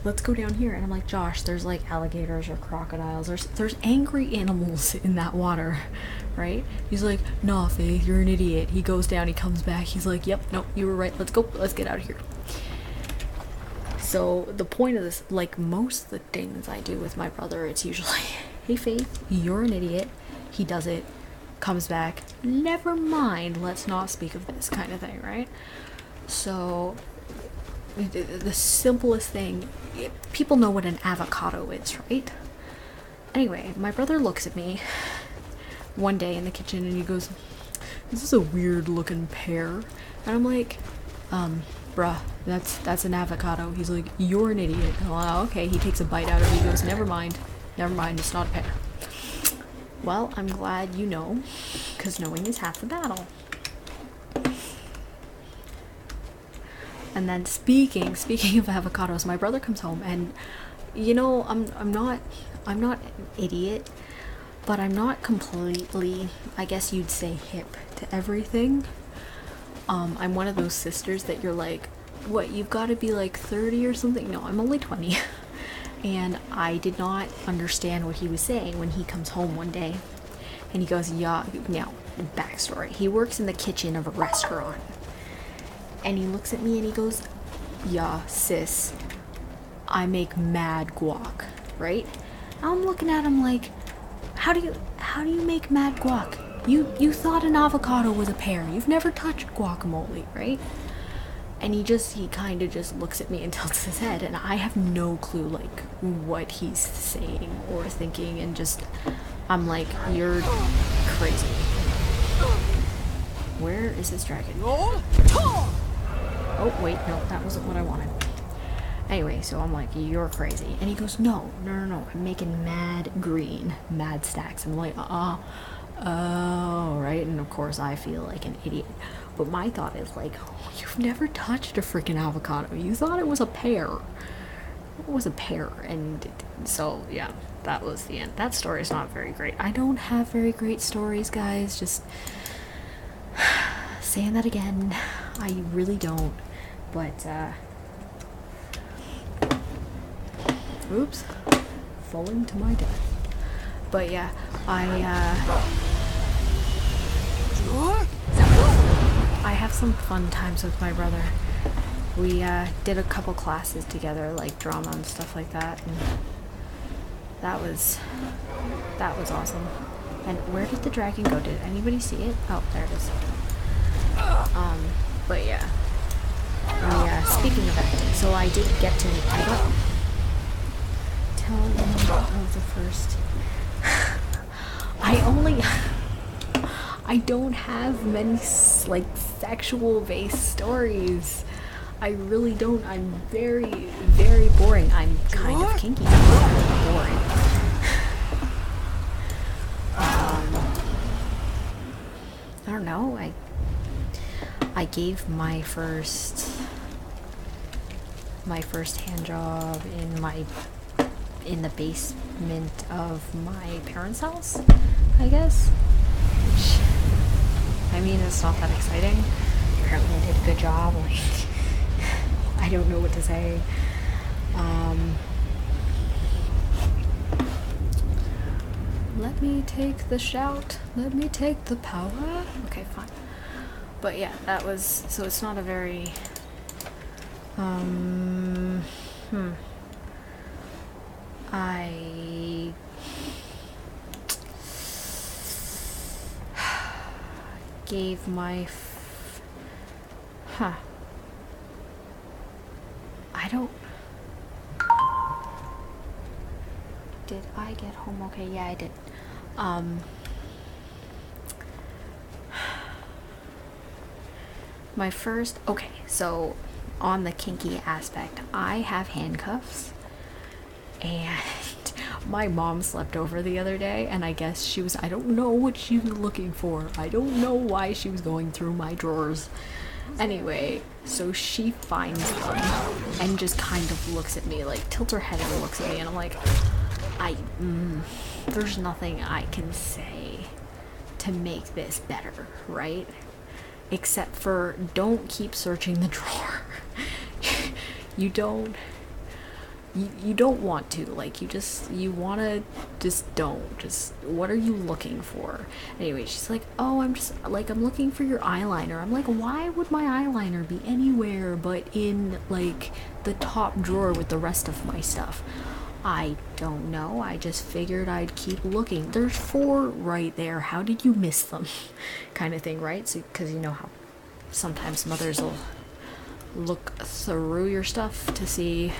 let's go down here. And I'm like, Josh, there's like alligators or crocodiles. There's angry animals in that water, right? He's like, nah, Faith, you're an idiot. He goes down, he comes back. He's like, yep, no, you were right. Let's go. Let's get out of here. So the point of this, like most of the things I do with my brother, it's usually, hey Faith, you're an idiot. He does it, comes back, never mind, let's not speak of this kind of thing, right? So the simplest thing, people know what an avocado is, right? Anyway, my brother looks at me one day in the kitchen and he goes, this is a weird looking pear. And I'm like, bruh, that's an avocado. He's like, you're an idiot. Oh, okay. He takes a bite out of it. He goes, never mind, it's not a pear. Well, I'm glad you know, because knowing is half the battle. And then speaking of avocados, my brother comes home and, you know, I'm not an idiot, but I'm not completely, I guess you'd say, hip to everything. I'm one of those sisters that you're like, what, you've got to be like 30 or something? No, I'm only 20. And I did not understand what he was saying when he comes home one day. And he goes, yeah, now, backstory. He works in the kitchen of a restaurant. And he looks at me and he goes, yeah, sis, I make mad guac, right? I'm looking at him like, how do you make mad guac? You thought an avocado was a pear. You've never touched guacamole, right? And he kind of just looks at me and tilts his head, and I have no clue, like, what he's saying or thinking, and just, I'm like, you're crazy. Where is this dragon? Oh, wait, no, that wasn't what I wanted. Anyway, so I'm like, you're crazy. And he goes, no, I'm making mad green, mad stacks. I'm like, oh, right? And of course I feel like an idiot. But my thought is like, oh, you've never touched a freaking avocado. You thought it was a pear. It was a pear. And so, yeah, that was the end. That story is not very great. I don't have very great stories, guys. Just saying that again. I really don't. But, oops. Falling to my death. But yeah, I have some fun times with my brother. We did a couple classes together, like drama and stuff like that, and that was awesome. And where did the dragon go? Did anybody see it? Oh, there it is. But yeah. Speaking of acting, so I did get to meet people. Tell me of the first. I don't have many, like, sexual-based stories. I really don't. I'm very, very boring. I'm kind of kinky. I'm boring. I don't know. I gave my first hand job in the basement of my parents' house, I guess. Which, I mean, it's not that exciting. Apparently I did a good job. Like, I don't know what to say. Let me take the shout. Let me take the power. Okay, fine. But yeah, that was, so it's not a very, I gave my, I don't, did I get home okay? Yeah, I did. My first, okay, so on the kinky aspect, I have handcuffs, and my mom slept over the other day, and I guess she was, I don't know what she was looking for. I don't know why she was going through my drawers. Anyway, so she finds them and just kind of looks at me, like tilts her head and looks at me, and I'm like, there's nothing I can say to make this better, right? Except for, don't keep searching the drawer. You don't you don't want to, like, you want to just don't, just, what are you looking for? Anyway, she's like, oh, I'm just, like, I'm looking for your eyeliner. I'm like, why would my eyeliner be anywhere but in, like, the top drawer with the rest of my stuff? I don't know, I just figured I'd keep looking. There's 4 right there, how did you miss them? Kind of thing, right? So, because you know how sometimes mothers will look through your stuff to see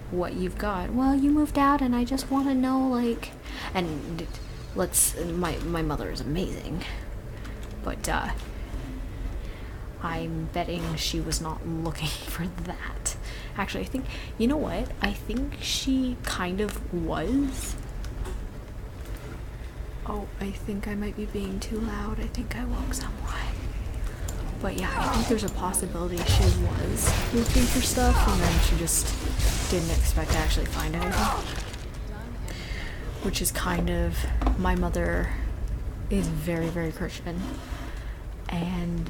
what you've got. Well, you moved out and I just want to know, like, and my mother is amazing, but I'm betting she was not looking for that. Actually, I think, you know what, I think she kind of was. Oh, I think I might be being too loud. I think I woke someone. But yeah, I think there's a possibility she was looking for stuff and then she just didn't expect to actually find anything. Which is kind of, my mother is very, very Christian. And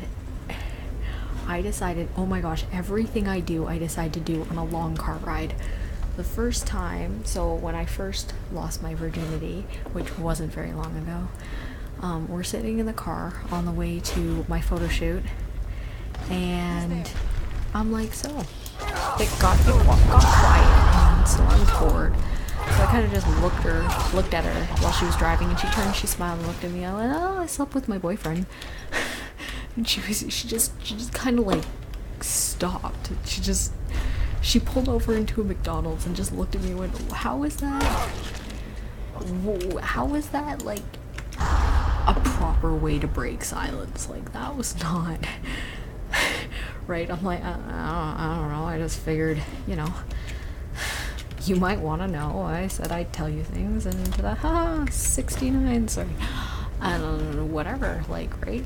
I decided, oh my gosh, everything I do, I decide to do on a long car ride. The first time, so when I first lost my virginity, which wasn't very long ago, we're sitting in the car on the way to my photo shoot, and I'm like, so it got quiet, and so I was bored. So I kind of just looked at her while she was driving, and she turned, she smiled and looked at me. I went, oh, I slept with my boyfriend. And she just kind of like stopped. She pulled over into a McDonald's and just looked at me and went, how is that like a proper way to break silence? Like, that was not right. I'm like, I don't know, I just figured, you know, you might want to know. I said I'd tell you things, and to that, 69, sorry, I don't know, whatever, like, right?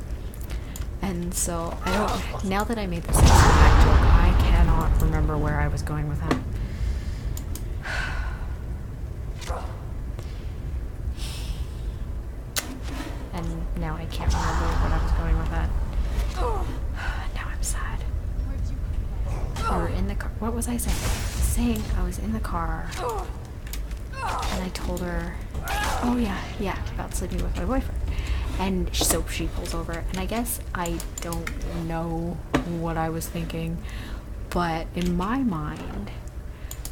And so I don't, now that I made this back joke, I cannot remember where I was going with that. And now I can't remember what I was going with that. Now I'm sad. Or in the car. What was I saying? I was in the car. And I told her, oh yeah, about sleeping with my boyfriend. And so she pulls over, and I guess I don't know what I was thinking, but in my mind,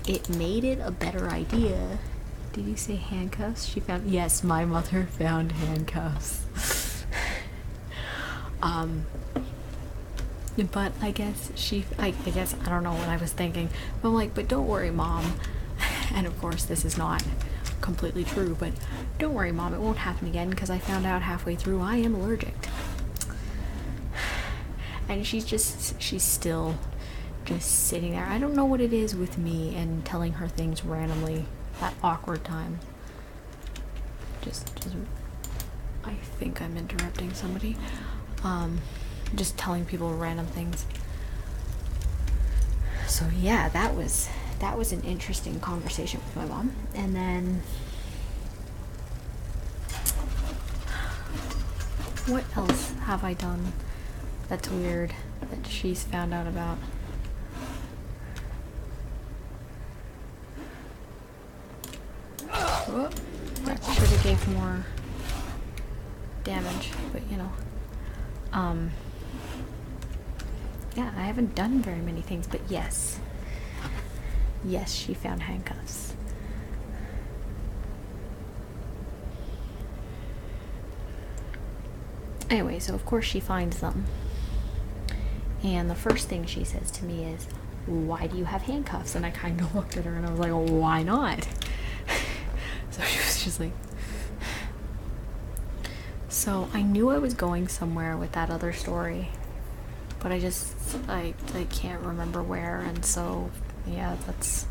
it made it a better idea. Did you say handcuffs? She found, yes, my mother found handcuffs. But I guess I guess, I don't know what I was thinking, but I'm like, but don't worry, Mom. And of course, this is not completely true, but don't worry, Mom, it won't happen again, because I found out halfway through I am allergic. And she's still just sitting there. I don't know what it is with me and telling her things randomly, that awkward time. Just I think I'm interrupting somebody. Just telling people random things. So yeah, that was an interesting conversation with my mom. And then what else have I done that's weird that she's found out about? Oh, that should have gave more damage, but you know. Yeah, I haven't done very many things, but yes, she found handcuffs. Anyway, so of course she finds them. And the first thing she says to me is, why do you have handcuffs? And I kind of looked at her and I was like, well, why not? So she was just like... So I knew I was going somewhere with that other story, but I can't remember where, and so yeah, that's...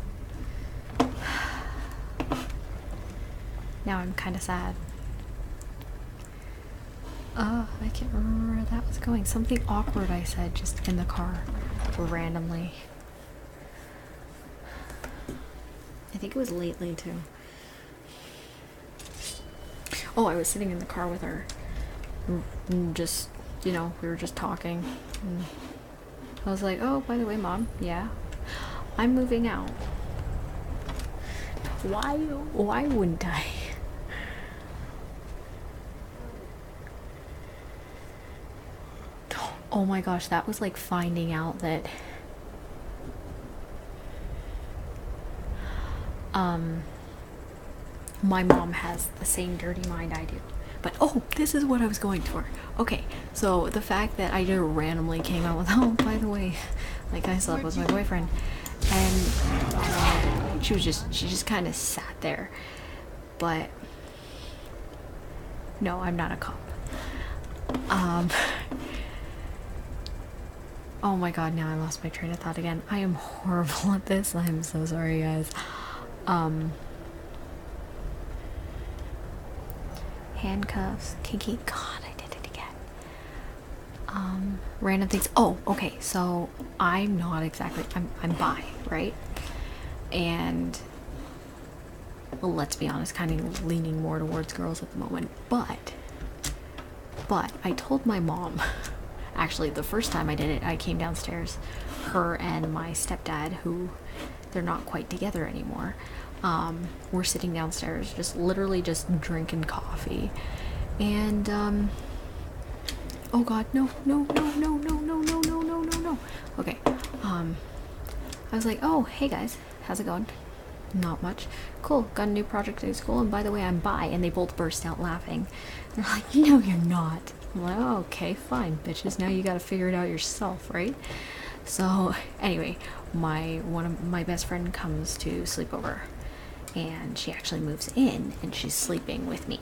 Now I'm kind of sad. I can't remember where that was going. Something awkward I said just in the car randomly. I think it was lately too. Oh, I was sitting in the car with her. Just, you know, we were just talking. And I was like, oh, by the way, Mom, yeah, I'm moving out. Why wouldn't I? Oh my gosh, that was like finding out that my mom has the same dirty mind I do. But oh, this is what I was going for. Okay, so the fact that I just randomly came out with, oh, by the way, like I slept with my boyfriend, and she just kind of sat there. But no, I'm not a cop. Oh my god, now I lost my train of thought again. I am horrible at this. I'm so sorry, guys. Handcuffs, kinky. God, I did it again. Random things. Oh, okay. So I'm not exactly. I'm bi, right? And well, let's be honest, kind of leaning more towards girls at the moment. But I told my mom. Actually, the first time I did it, I came downstairs. Her and my stepdad, who they're not quite together anymore, were sitting downstairs, just literally just drinking coffee. And oh god, no. Okay. I was like, oh, hey guys, how's it going? Not much. Cool, got a new project at school, and by the way, I'm bi. And they both burst out laughing. They're like, no, you're not. I'm like, oh, okay, fine, bitches. Now you gotta figure it out yourself, right? So anyway, one of my best friend comes to sleep over, and she actually moves in, and she's sleeping with me.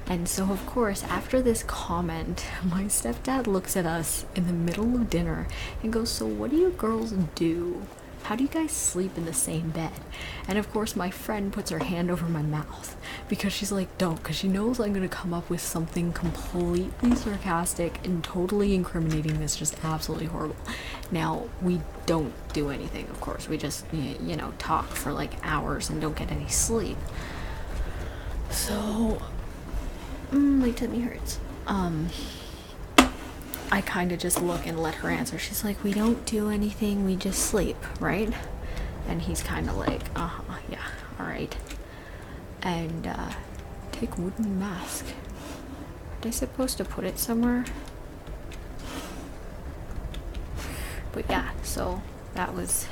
And so of course, after this comment, my stepdad looks at us in the middle of dinner and goes, so what do you girls do? How do you guys sleep in the same bed? And of course my friend puts her hand over my mouth because she's like, don't, because she knows I'm gonna come up with something completely sarcastic and totally incriminating that's just absolutely horrible. Now, we don't do anything, of course. We just, you know, talk for like hours and don't get any sleep. So, my tummy hurts. I kind of just look and let her answer. She's like, we don't do anything, we just sleep, right? And he's kind of like, yeah, all right. And take wooden mask. Are they supposed to put it somewhere? But yeah, so that was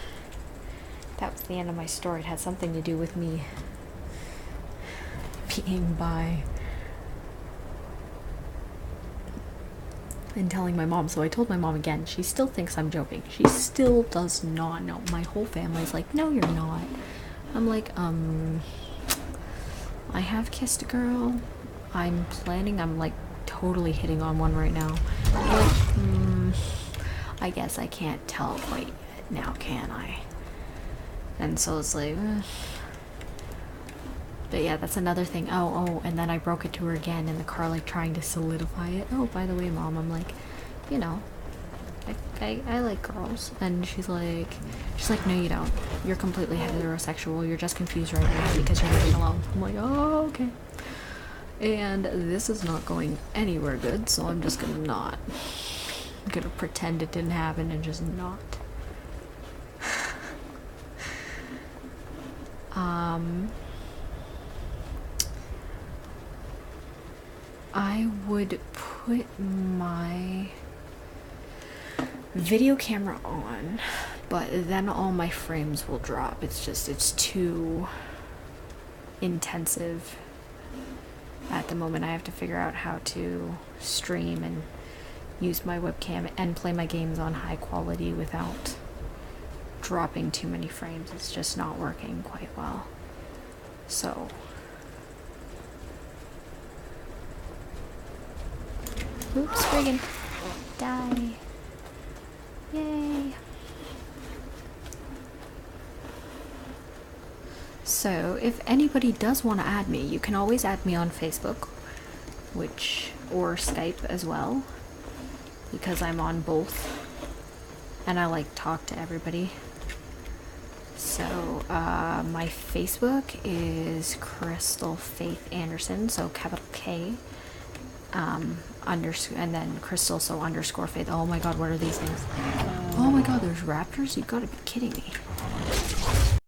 the end of my story. It had something to do with me being bi. And telling my mom. So I told my mom again. She still thinks I'm joking. She still does not know. My whole family's like, no, you're not. I'm like, I have kissed a girl. I'm like totally hitting on one right now. I'm like, I guess I can't tell quite yet now, can I? And so it's like, But yeah, that's another thing. Oh, and then I broke it to her again in the car, like trying to solidify it. Oh, by the way, Mom, I'm like, you know, I like girls. And she's like, no, you don't. You're completely heterosexual. You're just confused right now because you're living alone. I'm like, oh, okay. And this is not going anywhere good, so I'm just I'm gonna pretend it didn't happen and just not. I would put my video camera on, but then all my frames will drop. It's too intensive at the moment. I have to figure out how to stream and use my webcam and play my games on high quality without dropping too many frames. It's just not working quite well. So oops, friggin' die. Yay. So if anybody does want to add me, you can always add me on Facebook, or Skype as well, because I'm on both and I like talk to everybody. So my Facebook is Krystal-Faith Anderson, so capital K, and then Krystal, so _Faith. Oh my god, what are these things? Oh my god, there's raptors? You gotta be kidding me.